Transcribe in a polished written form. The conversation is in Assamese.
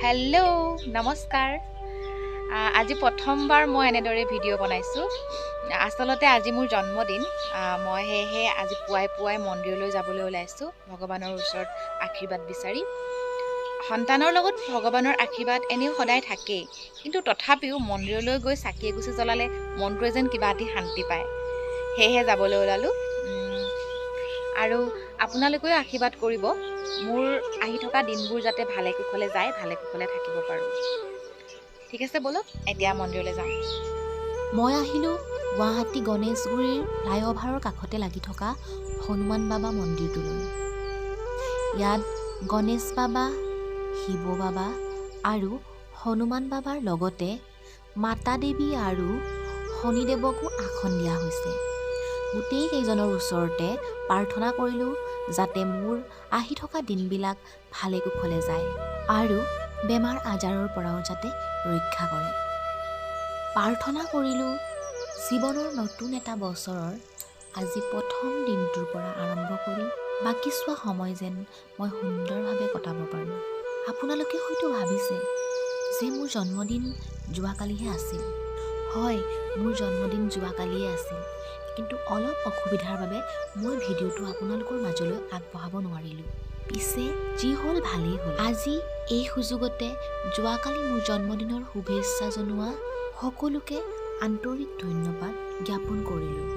হেল্ল' নমস্কাৰ। আজি প্ৰথমবাৰ মই এনেদৰে ভিডিঅ' বনাইছোঁ। আচলতে আজি মোৰ জন্মদিন। মই সেয়েহে আজি পুৱাই মন্দিৰলৈ যাবলৈ ওলাইছোঁ ভগৱানৰ ওচৰত আশীৰ্বাদ বিচাৰি। সন্তানৰ লগত ভগৱানৰ আশীৰ্বাদ এনেও সদায় থাকেই, কিন্তু তথাপিও মন্দিৰলৈ গৈ চাকি এগছি জ্বলালে মনটোৱে যেন কিবা এটি শান্তি পায়। সেয়েহে যাবলৈ ওলালোঁ। আৰু আপোনালোকেও আশীৰ্বাদ কৰিব, মোৰ আহি থকা দিনবোৰ যাতে ভালে কুশলে যায়, ভালে কুশলে থাকিব পাৰোঁ। ঠিক আছে, ব'লক এতিয়া মন্দিৰলৈ যাওঁ। মই আহিলোঁ গুৱাহাটী গণেশগুৰিৰ ফ্লাইঅভাৰৰ কাষতে লাগি থকা হনুমান বাবা মন্দিৰটোলৈ। ইয়াত গণেশ বাবা, শিৱ বাবা আৰু হনুমান বাবাৰ লগতে মাতা দেৱী আৰু শনিদেৱকো আসন দিয়া হৈছে। গোটেই কেইজনৰ ওচৰতে প্ৰাৰ্থনা কৰিলোঁ যাতে মোৰ আহি থকা দিনবিলাক ভালে কুশলে যায় আৰু বেমাৰ আজাৰৰ পৰাও যাতে ৰক্ষা কৰে। প্ৰাৰ্থনা কৰিলোঁ জীৱনৰ নতুন এটা বছৰৰ আজি প্ৰথম দিনটোৰ পৰা আৰম্ভ কৰি বাকী চোৱা সময় যেন মই সুন্দৰভাৱে কটাব পাৰোঁ। আপোনালোকে হয়তো ভাবিছে যে মোৰ জন্মদিন যোৱাকালিহে আছিল। হয়, মোৰ জন্মদিন যোৱাকালিয়ে আছিল, কিন্তু অলপ অসুবিধাৰ বাবে মই ভিডিঅ'টো আপোনালোকৰ মাজলৈ আগবঢ়াব নোৱাৰিলোঁ। পিছে যি হ'ল ভালেই হ'ল। আজি এই সুযোগতে যোৱাকালি মোৰ জন্মদিনৰ শুভেচ্ছা জনোৱা সকলোকে আন্তৰিক ধন্যবাদ জ্ঞাপন কৰিলোঁ।